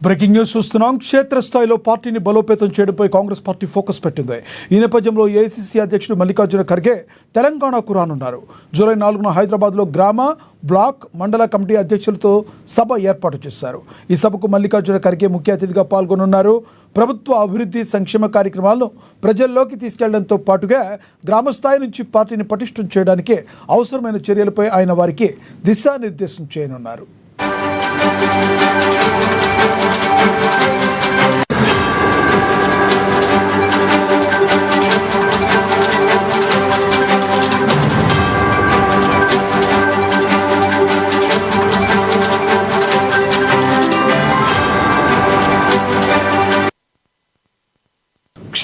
Breaking news చూస్తున్నాం. క్షేత్రస్థాయిలో పార్టీని బలోపేతం చేయడంపై కాంగ్రెస్ పార్టీ ఫోకస్ పెట్టింది. ఈ నేపథ్యంలో ఏఐసీసీ అధ్యక్షుడు మల్లికార్జున ఖర్గే తెలంగాణకు రానున్నారు. జూలై 4న హైదరాబాద్లో గ్రామ, బ్లాక్, మండల కమిటీ అధ్యక్షులతో సభ ఏర్పాటు చేశారు. ఈ సభకు మల్లికార్జున ఖర్గే ముఖ్య అతిథిగా పాల్గొనున్నారు. ప్రభుత్వ అభివృద్ధి సంక్షేమ కార్యక్రమాలను ప్రజల్లోకి తీసుకెళ్లడంతో పాటుగా గ్రామస్థాయి నుంచి పార్టీని పటిష్టం చేయడానికి అవసరమైన చర్యలపై ఆయన వారికి దిశానిర్దేశం చేయనున్నారు.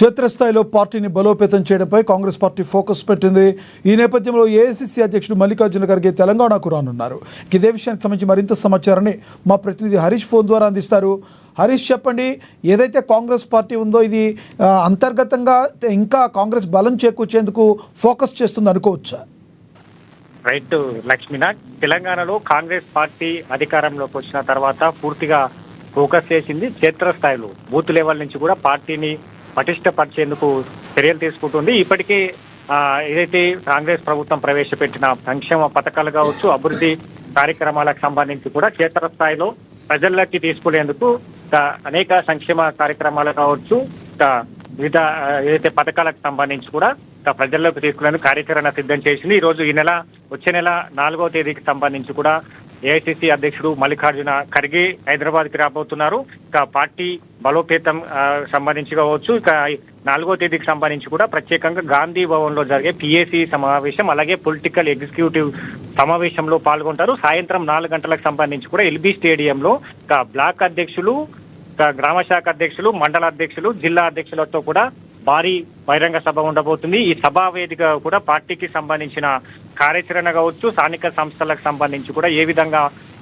క్షేత్రస్థాయిలో పార్టీని బలోపేతం చేయడంపై కాంగ్రెస్ పార్టీ ఫోకస్ పెట్టింది. ఈ నేపథ్యంలో ఏఐసీసీ అధ్యక్షుడు మల్లికార్జున ఖర్గే తెలంగాణకు రానున్నారు. ఇదే విషయానికి సంబంధించి మరింత సమాచారాన్ని మా ప్రతినిధి హరీష్ ఫోన్ ద్వారా అందిస్తారు. హరీష్, చెప్పండి, ఏదైతే కాంగ్రెస్ పార్టీ ఉందో ఇది అంతర్గతంగా ఇంకా కాంగ్రెస్ బలం చేకూర్చేందుకు ఫోకస్ చేస్తుంది అనుకోవచ్చా? రైట్ లక్ష్మీనాథ్, తెలంగాణలో కాంగ్రెస్ పార్టీ అధికారంలోకి వచ్చిన తర్వాత పూర్తిగా ఫోకస్ చేసింది క్షేత్రస్థాయిలో బూత్ లెవెల్ నుంచి కూడా పార్టీని పటిష్టపరిచేందుకు చర్యలు తీసుకుంటుంది. ఇప్పటికే ఏదైతే కాంగ్రెస్ ప్రభుత్వం ప్రవేశపెట్టిన సంక్షేమ పథకాలు కావచ్చు, అభివృద్ధి కార్యక్రమాలకు సంబంధించి కూడా క్షేత్రస్థాయిలో ప్రజల్లోకి తీసుకునేందుకు అనేక సంక్షేమ కార్యక్రమాలు కావచ్చు, వివిధ ఏదైతే పథకాలకు సంబంధించి కూడా ప్రజల్లోకి తీసుకునేందుకు కార్యాచరణ సిద్ధం చేసింది. ఈ రోజు వచ్చే నెల 4వ తేదీకి సంబంధించి కూడా ఏఐసీసీ అధ్యక్షుడు మల్లికార్జున ఖర్గే హైదరాబాద్కి రాబోతున్నారు. ఇక పార్టీ బలోపేతం సంబంధించి కావచ్చు, ఇక 4వ తేదీకి సంబంధించి కూడా ప్రత్యేకంగా గాంధీ భవన్ లో జరిగే పిఏసీ సమావేశం, అలాగే పొలిటికల్ ఎగ్జిక్యూటివ్ సమావేశంలో పాల్గొంటారు. సాయంత్రం 4 గంటలకు సంబంధించి కూడా ఎల్బీ స్టేడియంలో బ్లాక్ అధ్యక్షులు, గ్రామ శాఖ అధ్యక్షులు, మండల అధ్యక్షులు, జిల్లా అధ్యక్షులతో కూడా భారీ బహిరంగ సభ ఉండబోతుంది. ఈ సభా వేదిక కూడా పార్టీకి సంబంధించిన కార్యాచరణ కావచ్చు, స్థానిక సంస్థలకు సంబంధించి కూడా ఏ విధంగా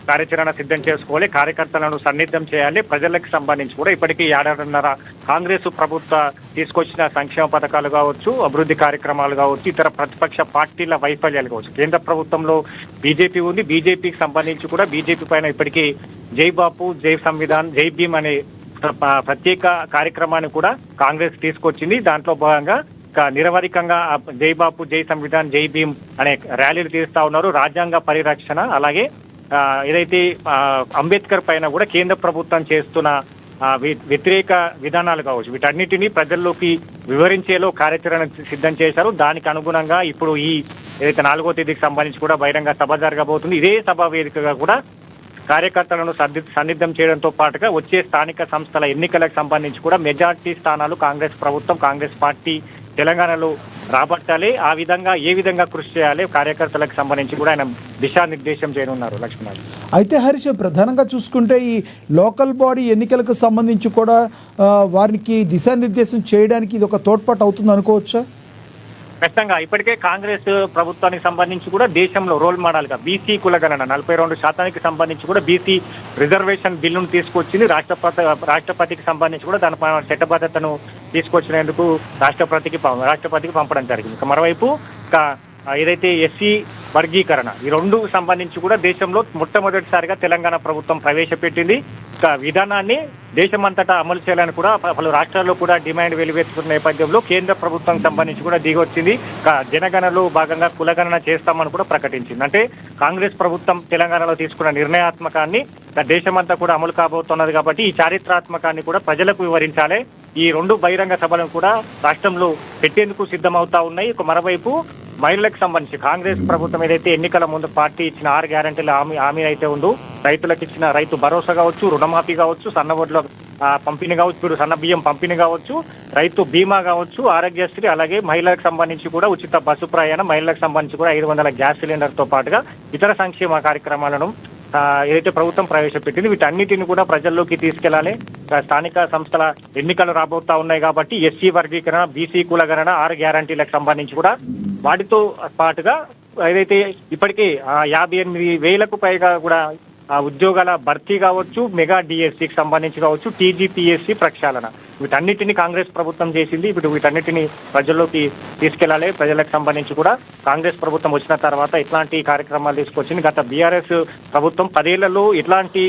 కార్యాచరణ సిద్ధం చేసుకోవాలి, కార్యకర్తలను సన్నిద్ధం చేయాలి, ప్రజలకు సంబంధించి కూడా ఇప్పటికీ 1.5 కాంగ్రెస్ ప్రభుత్వ తీసుకొచ్చిన సంక్షేమ పథకాలు కావచ్చు, అభివృద్ధి కార్యక్రమాలు కావచ్చు, ఇతర ప్రతిపక్ష పార్టీల వైఫల్యాలు కావచ్చు. కేంద్ర ప్రభుత్వంలో బీజేపీ ఉంది. బీజేపీకి సంబంధించి కూడా బీజేపీ పైన ఇప్పటికీ జై బాపు, జై సంవిధాన్, జై భీమ్ అనే ప్రత్యేక కార్యక్రమాన్ని కూడా కాంగ్రెస్ తీసుకొచ్చింది. దాంట్లో భాగంగా నిరవధికంగా జై బాపు, జై సంవిధాన్, జై భీమ్ అనే ర్యాలీలు తీస్తా ఉన్నారు. రాజ్యాంగ పరిరక్షణ, అలాగే ఏదైతే అంబేద్కర్ పైన కూడా కేంద్ర ప్రభుత్వం చేస్తున్న వ్యతిరేక విధానాలు కావచ్చు, వీటన్నిటినీ ప్రజల్లోకి వివరించేలో కార్యాచరణ సిద్ధం చేశారు. దానికి అనుగుణంగా ఇప్పుడు ఈ ఏదైతే 4వ తేదీకి సంబంధించి కూడా బహిరంగ సభ జరగబోతుంది. ఇదే సభా వేదికగా కూడా కార్యకర్తలను సన్నిద్ధం చేయడంతో పాటుగా వచ్చే స్థానిక సంస్థల ఎన్నికలకు సంబంధించి కూడా మెజార్టీ స్థానాలు కాంగ్రెస్ ప్రభుత్వం, కాంగ్రెస్ పార్టీ తెలంగాణలో రాబట్టాలి. ఆ విధంగా ఏ విధంగా కృషి చేయాలి, కార్యకర్తలకు సంబంధించి కూడా ఆయన దిశానిర్దేశం చేయనున్నారు. లక్ష్మీనాథ్, అయితే హరీష్, ప్రధానంగా చూసుకుంటే ఈ లోకల్ బాడీ ఎన్నికలకు సంబంధించి కూడా వారికి దిశానిర్దేశం చేయడానికి ఇది ఒక తోడ్పాటు అవుతుంది అనుకోవచ్చా? ఖచ్చితంగా. ఇప్పటికే కాంగ్రెస్ ప్రభుత్వానికి సంబంధించి కూడా దేశంలో రోల్ మోడల్ గా బీసీ కులగణన 42% సంబంధించి కూడా బీసీ రిజర్వేషన్ బిల్లును తీసుకొచ్చింది. రాష్ట్రపతికి సంబంధించి కూడా దానిపై చట్టబద్ధతను తీసుకొచ్చినందుకు రాష్ట్రపతికి పంపడం జరిగింది. మరోవైపు ఏదైతే ఎస్సీ వర్గీకరణ, ఈ 2 సంబంధించి కూడా దేశంలో మొట్టమొదటిసారిగా తెలంగాణ ప్రభుత్వం ప్రవేశపెట్టింది. విధానాన్ని దేశమంతటా అమలు చేయాలని కూడా పలు రాష్ట్రాల్లో కూడా డిమాండ్ వెలువెత్తుతున్న నేపథ్యంలో కేంద్ర ప్రభుత్వం సంబంధించి కూడా దిగొచ్చింది. జనగణనలో భాగంగా కులగణన చేస్తామని కూడా ప్రకటించింది. అంటే కాంగ్రెస్ ప్రభుత్వం తెలంగాణలో తీసుకున్న నిర్ణయాత్మకాన్ని దేశమంతా కూడా అమలు కాబోతున్నది. కాబట్టి ఈ చారిత్రాత్మకాన్ని కూడా ప్రజలకు వివరించాలి. ఈ 2 బహిరంగ సభలను కూడా రాష్ట్రంలో పెట్టేందుకు సిద్ధమవుతా ఉన్నాయి. మరోవైపు మహిళలకు సంబంధించి కాంగ్రెస్ ప్రభుత్వం ఏదైతే ఎన్నికల ముందు పార్టీ ఇచ్చిన 6 గ్యారంటీల హామీ అయితే ఉందో, రైతులకు ఇచ్చిన రైతు భరోసా కావచ్చు, రుణమాఫీ కావచ్చు, సన్నవడ్ల పంపిణీ కావచ్చు, ఇప్పుడు సన్న బియ్యం పంపిణీ కావచ్చు, రైతు బీమా కావచ్చు, ఆరోగ్యశ్రీ, అలాగే మహిళలకు సంబంధించి కూడా ఉచిత బస్సు ప్రయాణం, మహిళలకు సంబంధించి కూడా 500 గ్యాస్ సిలిండర్తో పాటుగా ఇతర సంక్షేమ కార్యక్రమాలను ఏదైతే ప్రభుత్వం ప్రవేశపెట్టింది వీటన్నిటిని కూడా ప్రజల్లోకి తీసుకెళ్లాలి. స్థానిక సంస్థల ఎన్నికలు రాబోతా ఉన్నాయి కాబట్టి ఎస్సీ వర్గీకరణ, బీసీ కులగణన, 6 గ్యారంటీలకు సంబంధించి కూడా వాటితో పాటుగా ఏదైతే ఇప్పటికే 58,000కు పైగా కూడా ఉద్యోగాల భర్తీ కావచ్చు, మెగా డిఎస్సికి సంబంధించి కావచ్చు, టీజీపీఎస్సీ ప్రక్షాళన, వీటన్నిటిని కాంగ్రెస్ ప్రభుత్వం చేసింది. ఇప్పుడు వీటన్నిటిని ప్రజల్లోకి తీసుకెళ్లాలి. ప్రజలకు సంబంధించి కూడా కాంగ్రెస్ ప్రభుత్వం వచ్చిన తర్వాత ఇట్లాంటి కార్యక్రమాలు తీసుకొచ్చింది. గత బీఆర్ఎస్ ప్రభుత్వం 10 ఏళ్లలో ఇట్లాంటి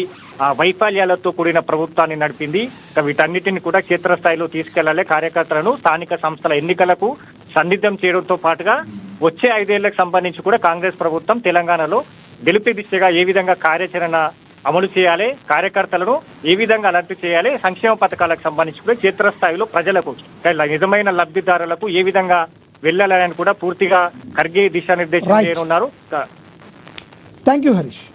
వైఫల్యాలతో కూడిన ప్రభుత్వాన్ని నడిపింది. వీటన్నిటిని కూడా క్షేత్రస్థాయిలో తీసుకెళ్లాలి. కార్యకర్తలను స్థానిక సంస్థల ఎన్నికలకు సన్నిద్ధం చేయడంతో పాటుగా వచ్చే 5 ఏళ్లకు సంబంధించి కూడా కాంగ్రెస్ ప్రభుత్వం తెలంగాణలో గెలుపు దిశగా ఏ విధంగా కార్యాచరణ అమలు చేయాలి, కార్యకర్తలను ఏ విధంగా అలర్ట్ చేయాలి, సంక్షేమ పథకాలకు సంబంధించి కూడా క్షేత్రస్థాయిలో ప్రజలకు నిజమైన లబ్ధిదారులకు ఏ విధంగా వెళ్ళాలని కూడా పూర్తిగా ఖర్గే దిశానిర్దేశం చేయనున్నారు. Thank you Harish.